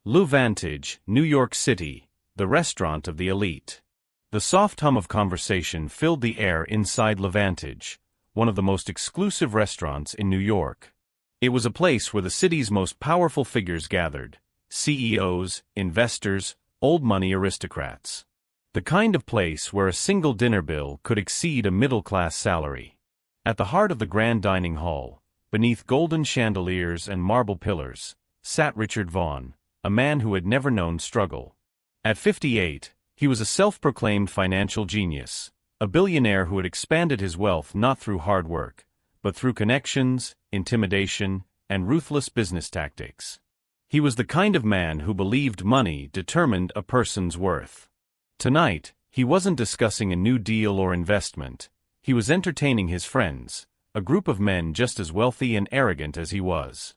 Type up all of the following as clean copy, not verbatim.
Vantage, New York City, the restaurant of the elite. The soft hum of conversation filled the air inside Vantage, one of the most exclusive restaurants in New York. It was a place where the city's most powerful figures gathered: CEOs, investors, old money aristocrats. The kind of place where a single dinner bill could exceed a middle-class salary. At the heart of the grand dining hall, beneath golden chandeliers and marble pillars, sat Richard Vaughn, a man who had never known struggle. At 58, he was a self-proclaimed financial genius, a billionaire who had expanded his wealth not through hard work, but through connections, intimidation, and ruthless business tactics. He was the kind of man who believed money determined a person's worth. Tonight, he wasn't discussing a new deal or investment. He was entertaining his friends, a group of men just as wealthy and arrogant as he was.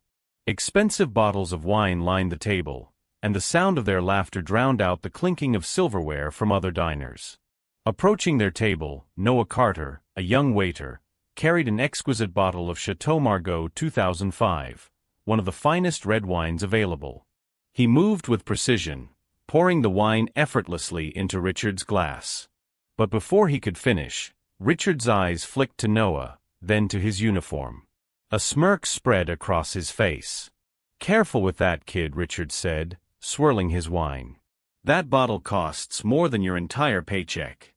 Expensive bottles of wine lined the table, and the sound of their laughter drowned out the clinking of silverware from other diners. Approaching their table, Noah Carter, a young waiter, carried an exquisite bottle of Chateau Margaux 2005, one of the finest red wines available. He moved with precision, pouring the wine effortlessly into Richard's glass. But before he could finish, Richard's eyes flicked to Noah, then to his uniform. A smirk spread across his face. "Careful with that, kid," Richard said, swirling his wine. "That bottle costs more than your entire paycheck."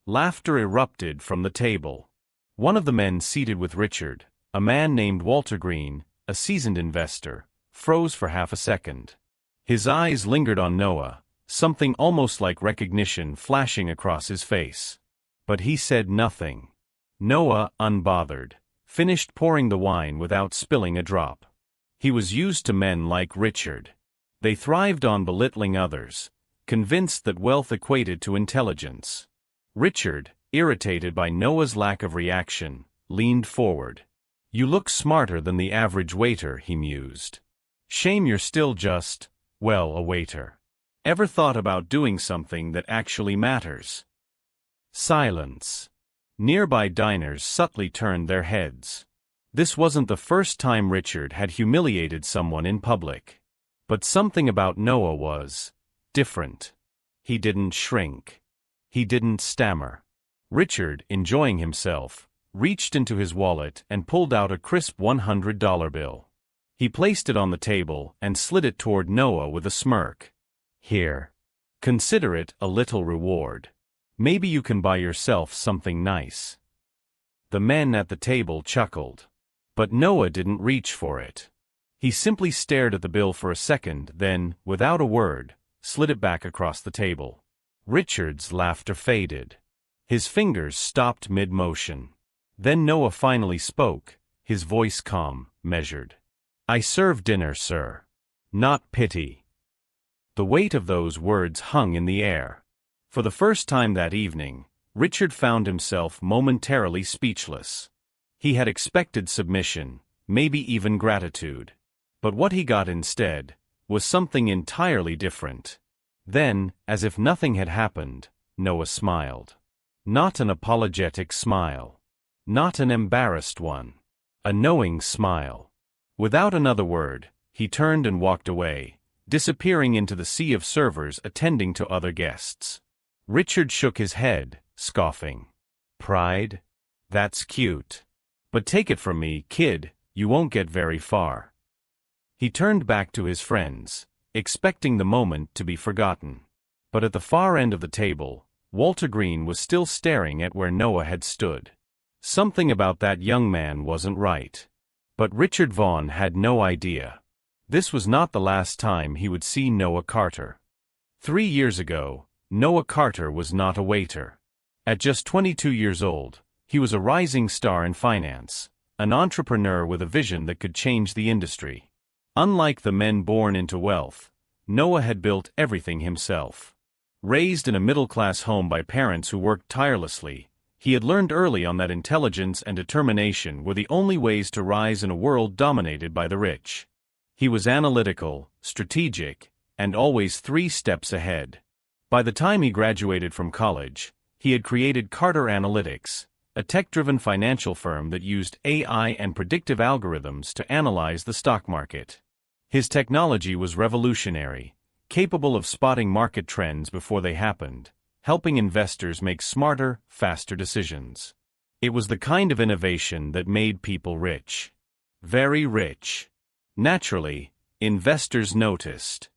Laughter erupted from the table. One of the men seated with Richard, a man named Walter Green, a seasoned investor, froze for half a second. His eyes lingered on Noah, something almost like recognition flashing across his face. But he said nothing. Noah, unbothered, finished pouring the wine without spilling a drop. He was used to men like Richard. They thrived on belittling others, convinced that wealth equated to intelligence. Richard, irritated by Noah's lack of reaction, leaned forward. "You look smarter than the average waiter," he mused. "Shame you're still just, well, a waiter. Ever thought about doing something that actually matters?" Silence. Nearby diners subtly turned their heads. This wasn't the first time Richard had humiliated someone in public. But something about Noah was different. He didn't shrink. He didn't stammer. Richard, enjoying himself, reached into his wallet and pulled out a crisp $100 bill. He placed it on the table and slid it toward Noah with a smirk. "Here. Consider it a little reward. Maybe you can buy yourself something nice." The men at the table chuckled. But Noah didn't reach for it. He simply stared at the bill for a second, then, without a word, slid it back across the table. Richard's laughter faded. His fingers stopped mid-motion. Then Noah finally spoke, his voice calm, measured. "I serve dinner, sir. Not pity." The weight of those words hung in the air. For the first time that evening, Richard found himself momentarily speechless. He had expected submission, maybe even gratitude. But what he got instead was something entirely different. Then, as if nothing had happened, Noah smiled. Not an apologetic smile. Not an embarrassed one. A knowing smile. Without another word, he turned and walked away, disappearing into the sea of servers attending to other guests. Richard shook his head, scoffing. "Pride? That's cute. But take it from me, kid, you won't get very far." He turned back to his friends, expecting the moment to be forgotten. But at the far end of the table, Walter Green was still staring at where Noah had stood. Something about that young man wasn't right. But Richard Vaughn had no idea. This was not the last time he would see Noah Carter. 3 years ago, Noah Carter was not a waiter. At just 22 years old, he was a rising star in finance, an entrepreneur with a vision that could change the industry. Unlike the men born into wealth, Noah had built everything himself. Raised in a middle-class home by parents who worked tirelessly, he had learned early on that intelligence and determination were the only ways to rise in a world dominated by the rich. He was analytical, strategic, and always 3 steps ahead. By the time he graduated from college, he had created Carter Analytics, a tech-driven financial firm that used AI and predictive algorithms to analyze the stock market. His technology was revolutionary, capable of spotting market trends before they happened, helping investors make smarter, faster decisions. It was the kind of innovation that made people rich. Very rich. Naturally, investors noticed.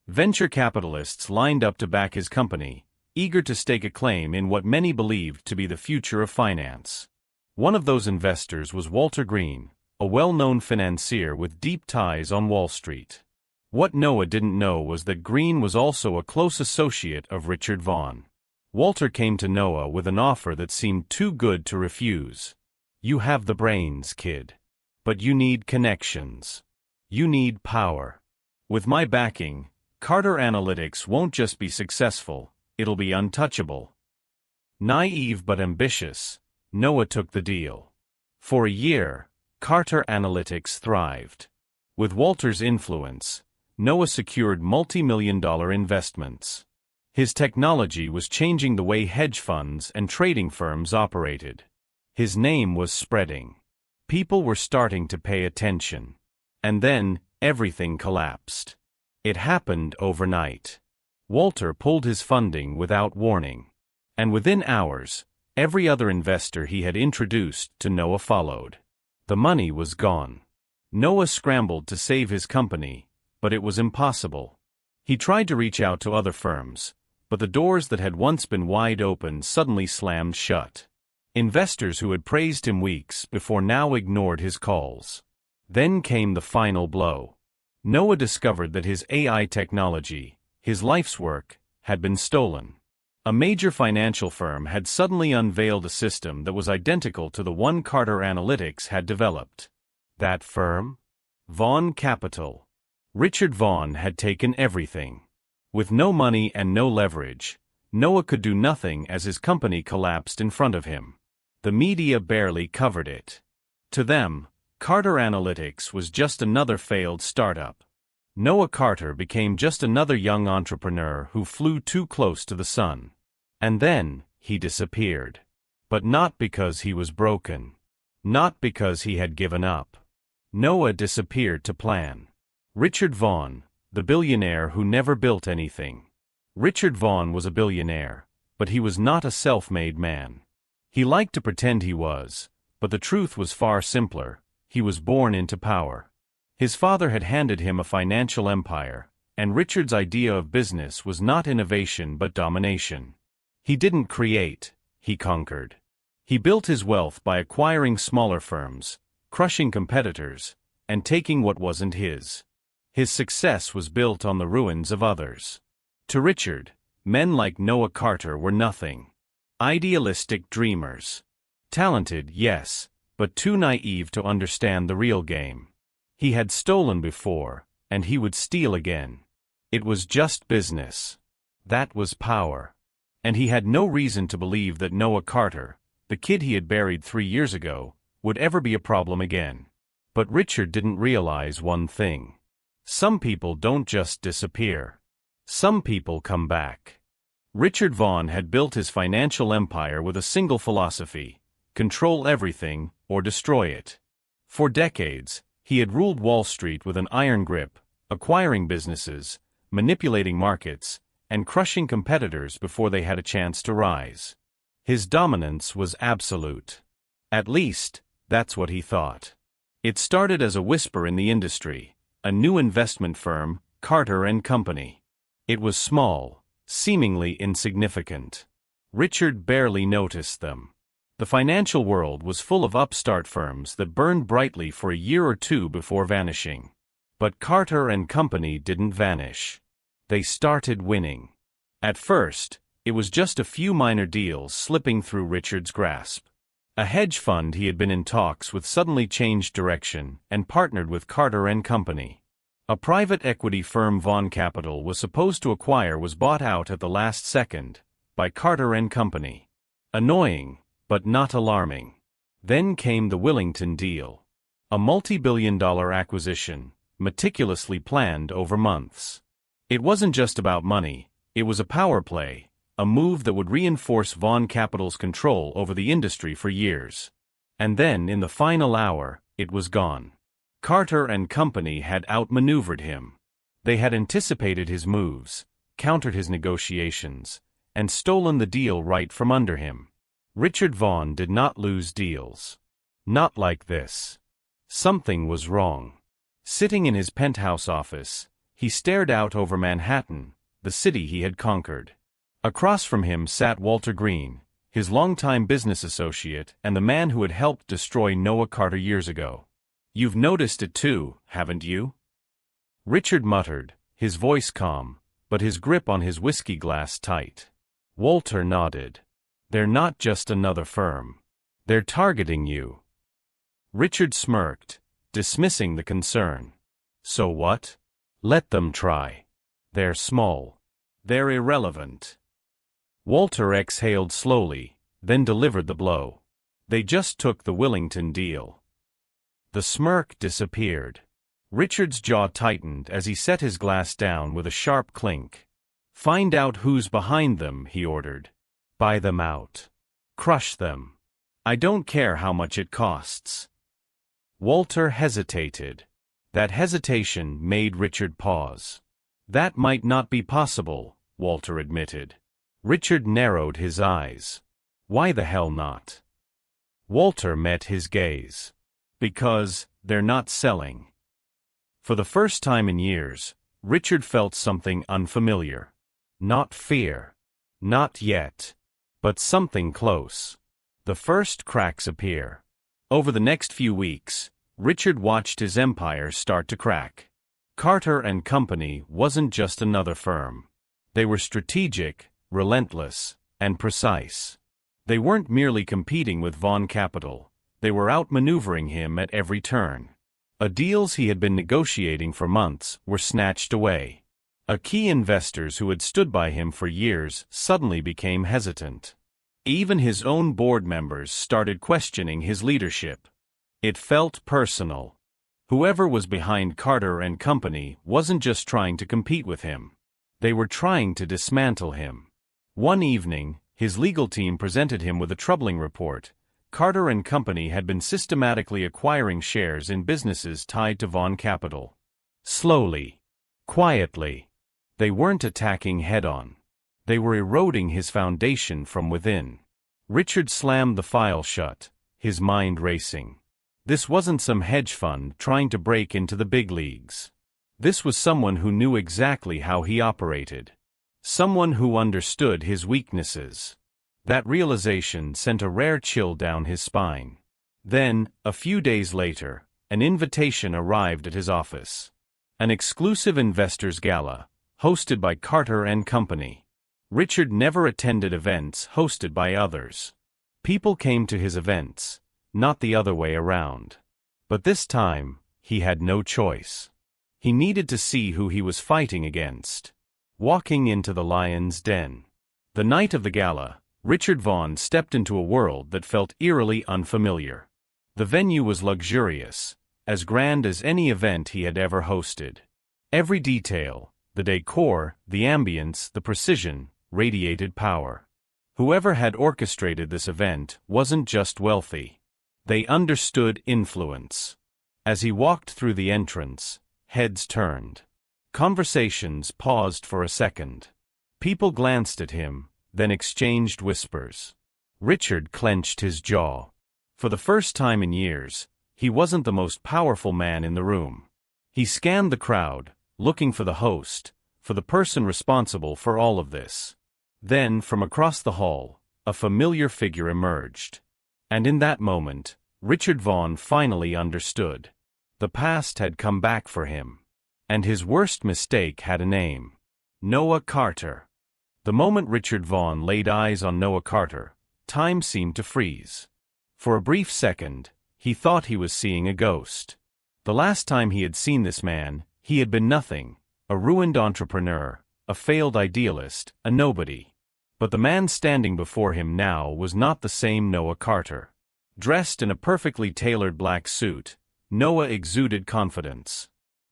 Venture capitalists lined up to back his company, eager to stake a claim in what many believed to be the future of finance. One of those investors was Walter Green, a well-known financier with deep ties on Wall Street. What Noah didn't know was that Green was also a close associate of Richard Vaughan. Walter came to Noah with an offer that seemed too good to refuse. "You have the brains, kid. But you need connections. You need power. With my backing, Carter Analytics won't just be successful, it'll be untouchable." Naive but ambitious, Noah took the deal. For a year, Carter Analytics thrived. With Walter's influence, Noah secured multi-million-dollar investments. His technology was changing the way hedge funds and trading firms operated. His name was spreading. People were starting to pay attention. And then, everything collapsed. It happened overnight. Walter pulled his funding without warning. And within hours, every other investor he had introduced to Noah followed. The money was gone. Noah scrambled to save his company, but it was impossible. He tried to reach out to other firms, but the doors that had once been wide open suddenly slammed shut. Investors who had praised him weeks before now ignored his calls. Then came the final blow. Noah discovered that his AI technology, his life's work, had been stolen. A major financial firm had suddenly unveiled a system that was identical to the one Carter Analytics had developed. That firm? Vaughan Capital. Richard Vaughan had taken everything. With no money and no leverage, Noah could do nothing as his company collapsed in front of him. The media barely covered it. To them, Carter Analytics was just another failed startup. Noah Carter became just another young entrepreneur who flew too close to the sun. And then, he disappeared. But not because he was broken. Not because he had given up. Noah disappeared to plan. Richard Vaughan, the billionaire who never built anything. Richard Vaughan was a billionaire, but he was not a self-made man. He liked to pretend he was, but the truth was far simpler. He was born into power. His father had handed him a financial empire, and Richard's idea of business was not innovation but domination. He didn't create, he conquered. He built his wealth by acquiring smaller firms, crushing competitors, and taking what wasn't his. His success was built on the ruins of others. To Richard, men like Noah Carter were nothing. Idealistic dreamers. Talented, yes, but too naive to understand the real game. He had stolen before, and he would steal again. It was just business. That was power. And he had no reason to believe that Noah Carter, the kid he had buried 3 years ago, would ever be a problem again. But Richard didn't realize one thing. Some people don't just disappear. Some people come back. Richard Vaughan had built his financial empire with a single philosophy: control everything or destroy it. For decades, he had ruled Wall Street with an iron grip, acquiring businesses, manipulating markets, and crushing competitors before they had a chance to rise. His dominance was absolute. At least, that's what he thought. It started as a whisper in the industry, a new investment firm, Carter & Company. It was small, seemingly insignificant. Richard barely noticed them. The financial world was full of upstart firms that burned brightly for a year or two before vanishing. But Carter & Company didn't vanish. They started winning. At first, it was just a few minor deals slipping through Richard's grasp. A hedge fund he had been in talks with suddenly changed direction and partnered with Carter & Company. A private equity firm Vaughan Capital was supposed to acquire was bought out at the last second by Carter & Company. Annoying, but not alarming. Then came the Willington deal. A multi-billion-dollar acquisition, meticulously planned over months. It wasn't just about money, it was a power play, a move that would reinforce Vaughan Capital's control over the industry for years. And then, in the final hour, it was gone. Carter and company had outmaneuvered him. They had anticipated his moves, countered his negotiations, and stolen the deal right from under him. Richard Vaughan did not lose deals. Not like this. Something was wrong. Sitting in his penthouse office, he stared out over Manhattan, the city he had conquered. Across from him sat Walter Green, his longtime business associate and the man who had helped destroy Noah Carter years ago. "You've noticed it too, haven't you?" Richard muttered, his voice calm, but his grip on his whiskey glass tight. Walter nodded. "They're not just another firm. They're targeting you." Richard smirked, dismissing the concern. "So what? Let them try. They're small. They're irrelevant." Walter exhaled slowly, then delivered the blow. "They just took the Willington deal." The smirk disappeared. Richard's jaw tightened as he set his glass down with a sharp clink. "Find out who's behind them," he ordered. "Buy them out. Crush them. I don't care how much it costs." Walter hesitated. That hesitation made Richard pause. "That might not be possible," Walter admitted. Richard narrowed his eyes. "Why the hell not?" Walter met his gaze. "Because they're not selling." For the first time in years, Richard felt something unfamiliar. Not fear. Not yet. But something close. The first cracks appear. Over the next few weeks, Richard watched his empire start to crack. Carter and Company wasn't just another firm. They were strategic, relentless, and precise. They weren't merely competing with Vaughan Capital. They were outmaneuvering him at every turn. Deals he had been negotiating for months were snatched away. Key investors who had stood by him for years suddenly became hesitant. Even his own board members started questioning his leadership. It felt personal. Whoever was behind Carter and Company wasn't just trying to compete with him. They were trying to dismantle him. One evening, his legal team presented him with a troubling report. Carter and Company had been systematically acquiring shares in businesses tied to Vaughan Capital. Slowly. Quietly. They weren't attacking head-on. They were eroding his foundation from within. Richard slammed the file shut, his mind racing. This wasn't some hedge fund trying to break into the big leagues. This was someone who knew exactly how he operated. Someone who understood his weaknesses. That realization sent a rare chill down his spine. Then, a few days later, an invitation arrived at his office. An exclusive investors' gala, hosted by Carter and Company. Richard never attended events hosted by others. People came to his events, not the other way around. But this time, he had no choice. He needed to see who he was fighting against. Walking into the lion's den. The night of the gala, Richard Vaughan stepped into a world that felt eerily unfamiliar. The venue was luxurious, as grand as any event he had ever hosted. Every detail, the decor, the ambience, the precision, radiated power. Whoever had orchestrated this event wasn't just wealthy. They understood influence. As he walked through the entrance, heads turned. Conversations paused for a second. People glanced at him, then exchanged whispers. Richard clenched his jaw. For the first time in years, he wasn't the most powerful man in the room. He scanned the crowd, looking for the host, for the person responsible for all of this. Then, from across the hall, a familiar figure emerged. And in that moment, Richard Vaughan finally understood. The past had come back for him. And his worst mistake had a name. Noah Carter. The moment Richard Vaughan laid eyes on Noah Carter, time seemed to freeze. For a brief second, he thought he was seeing a ghost. The last time he had seen this man, he had been nothing, a ruined entrepreneur, a failed idealist, a nobody. But the man standing before him now was not the same Noah Carter. Dressed in a perfectly tailored black suit, Noah exuded confidence.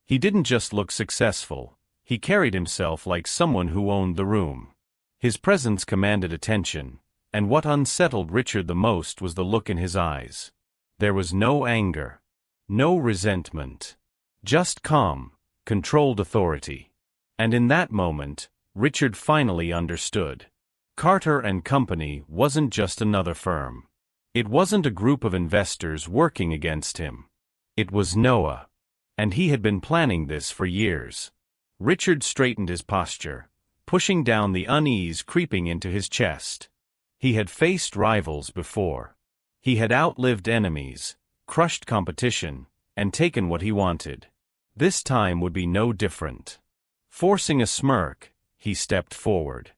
He didn't just look successful, he carried himself like someone who owned the room. His presence commanded attention, and what unsettled Richard the most was the look in his eyes. There was no anger. No resentment. Just calm, controlled authority. And in that moment, Richard finally understood. Carter and Company wasn't just another firm. It wasn't a group of investors working against him. It was Noah. And he had been planning this for years. Richard straightened his posture, pushing down the unease creeping into his chest. He had faced rivals before. He had outlived enemies, crushed competition, and taken what he wanted. This time would be no different. Forcing a smirk, he stepped forward.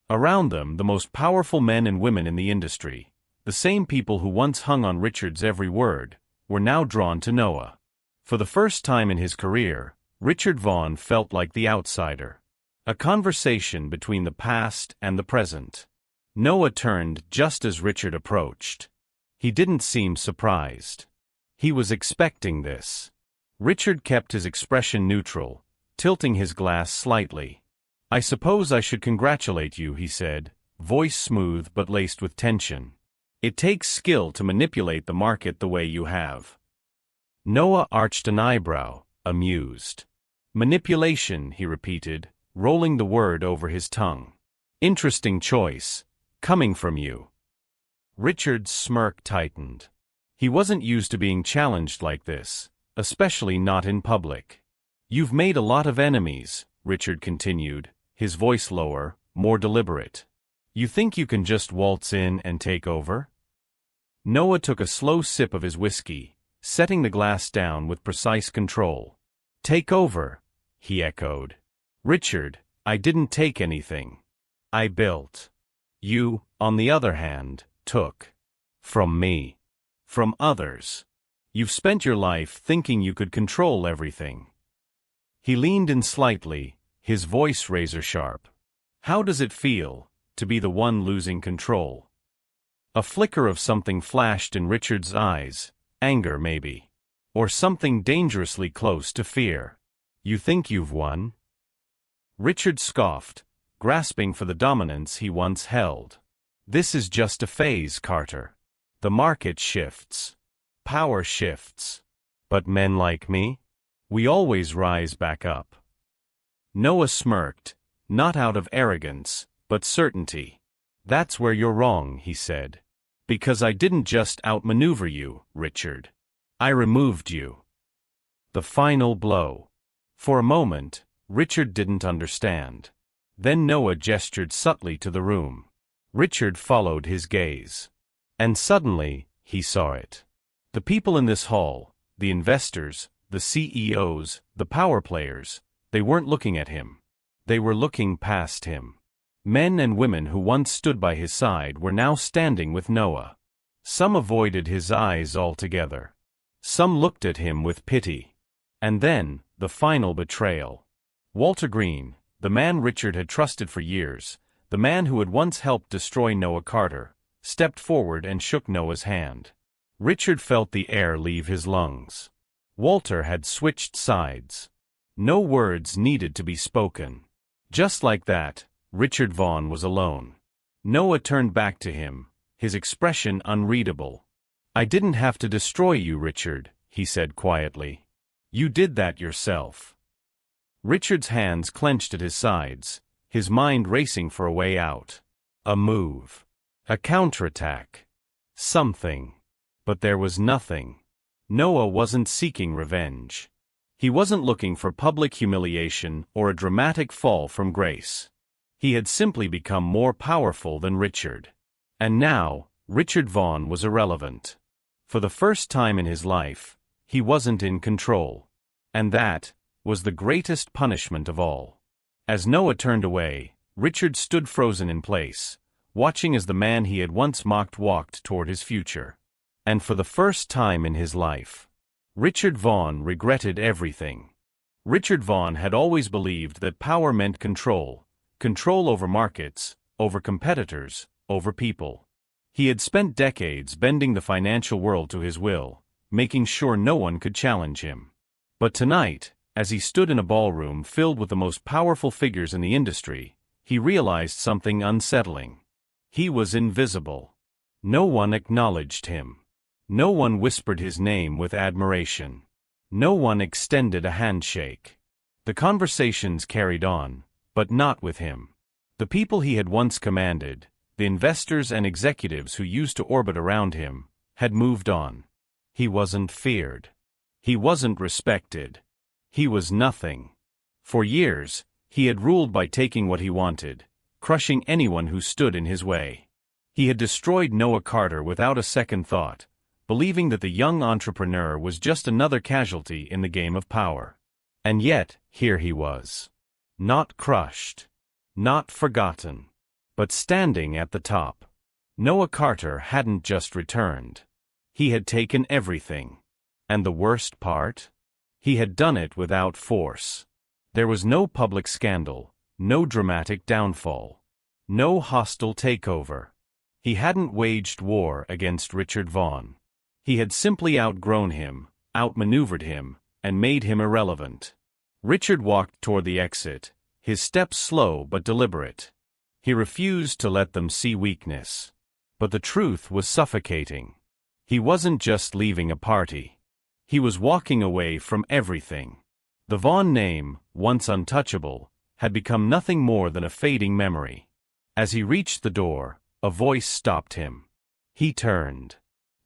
Around them, the most powerful men and women in the industry, the same people who once hung on Richard's every word, were now drawn to Noah. For the first time in his career, Richard Vaughn felt like the outsider. A conversation between the past and the present. Noah turned just as Richard approached. He didn't seem surprised. He was expecting this. Richard kept his expression neutral, tilting his glass slightly. "I suppose I should congratulate you," he said, voice smooth but laced with tension. "It takes skill to manipulate the market the way you have." Noah arched an eyebrow, amused. "Manipulation," he repeated, rolling the word over his tongue. "Interesting choice, coming from you." Richard's smirk tightened. He wasn't used to being challenged like this, especially not in public. "You've made a lot of enemies," Richard continued, his voice lower, more deliberate. "You think you can just waltz in and take over?" Noah took a slow sip of his whiskey, setting the glass down with precise control. "Take over," he echoed. "Richard, I didn't take anything. I built. You, on the other hand, took. From me. From others. You've spent your life thinking you could control everything." He leaned in slightly, his voice razor-sharp. "How does it feel, to be the one losing control?" A flicker of something flashed in Richard's eyes, anger maybe. Or something dangerously close to fear. "You think you've won?" Richard scoffed, grasping for the dominance he once held. "This is just a phase, Carter. The market shifts. Power shifts. But men like me? We always rise back up." Noah smirked, not out of arrogance, but certainty. "That's where you're wrong," he said. "Because I didn't just outmaneuver you, Richard. I removed you." The final blow. For a moment, Richard didn't understand. Then Noah gestured subtly to the room. Richard followed his gaze. And suddenly, he saw it. The people in this hall, the investors, the CEOs, the power players, they weren't looking at him. They were looking past him. Men and women who once stood by his side were now standing with Noah. Some avoided his eyes altogether. Some looked at him with pity. And then, the final betrayal. Walter Green, the man Richard had trusted for years, the man who had once helped destroy Noah Carter, stepped forward and shook Noah's hand. Richard felt the air leave his lungs. Walter had switched sides. No words needed to be spoken. Just like that, Richard Vaughn was alone. Noah turned back to him, his expression unreadable. "I didn't have to destroy you, Richard," he said quietly. "You did that yourself." Richard's hands clenched at his sides, his mind racing for a way out. A move. A counterattack. Something. But there was nothing. Noah wasn't seeking revenge. He wasn't looking for public humiliation or a dramatic fall from grace. He had simply become more powerful than Richard. And now, Richard Vaughn was irrelevant. For the first time in his life, he wasn't in control. And that was the greatest punishment of all. As Noah turned away, Richard stood frozen in place, watching as the man he had once mocked walked toward his future. And for the first time in his life, Richard Vaughn regretted everything. Richard Vaughn had always believed that power meant control over markets, over competitors, over people. He had spent decades bending the financial world to his will, making sure no one could challenge him. But tonight, as he stood in a ballroom filled with the most powerful figures in the industry, he realized something unsettling. He was invisible. No one acknowledged him. No one whispered his name with admiration. No one extended a handshake. The conversations carried on, but not with him. The people he had once commanded, the investors and executives who used to orbit around him, had moved on. He wasn't feared. He wasn't respected. He was nothing. For years, he had ruled by taking what he wanted, crushing anyone who stood in his way. He had destroyed Noah Carter without a second thought, believing that the young entrepreneur was just another casualty in the game of power. And yet, here he was. Not crushed. Not forgotten. But standing at the top. Noah Carter hadn't just returned. He had taken everything. And the worst part? He had done it without force. There was no public scandal, no dramatic downfall, no hostile takeover. He hadn't waged war against Richard Vaughn. He had simply outgrown him, outmaneuvered him, and made him irrelevant. Richard walked toward the exit, his steps slow but deliberate. He refused to let them see weakness. But the truth was suffocating. He wasn't just leaving a party. He was walking away from everything. The Vaughn name, once untouchable, had become nothing more than a fading memory. As he reached the door, a voice stopped him. He turned.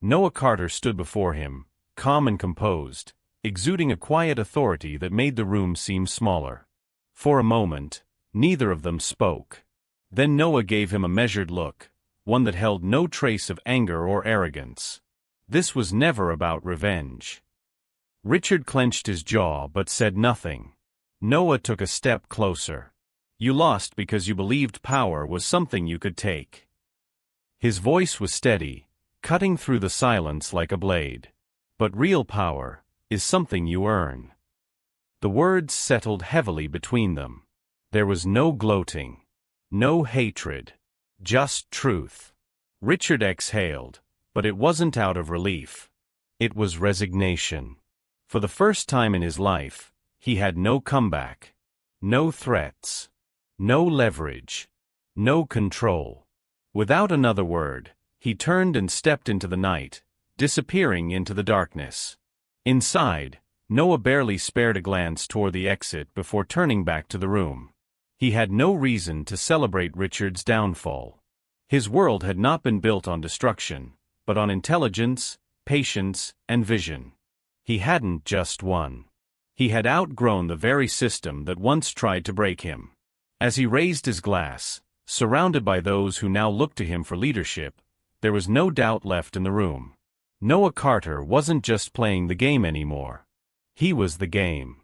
Noah Carter stood before him, calm and composed, exuding a quiet authority that made the room seem smaller. For a moment, neither of them spoke. Then Noah gave him a measured look, one that held no trace of anger or arrogance. This was never about revenge. Richard clenched his jaw but said nothing. Noah took a step closer. You lost because you believed power was something you could take. His voice was steady, cutting through the silence like a blade. But real power is something you earn. The words settled heavily between them. There was no gloating, no hatred, just truth. Richard exhaled, but it wasn't out of relief. It was resignation. For the first time in his life, he had no comeback, no threats, no leverage, no control. Without another word, he turned and stepped into the night, disappearing into the darkness. Inside, Noah barely spared a glance toward the exit before turning back to the room. He had no reason to celebrate Richard's downfall. His world had not been built on destruction, but on intelligence, patience, and vision. He hadn't just won. He had outgrown the very system that once tried to break him. As he raised his glass, surrounded by those who now looked to him for leadership, there was no doubt left in the room. Noah Carter wasn't just playing the game anymore. He was the game.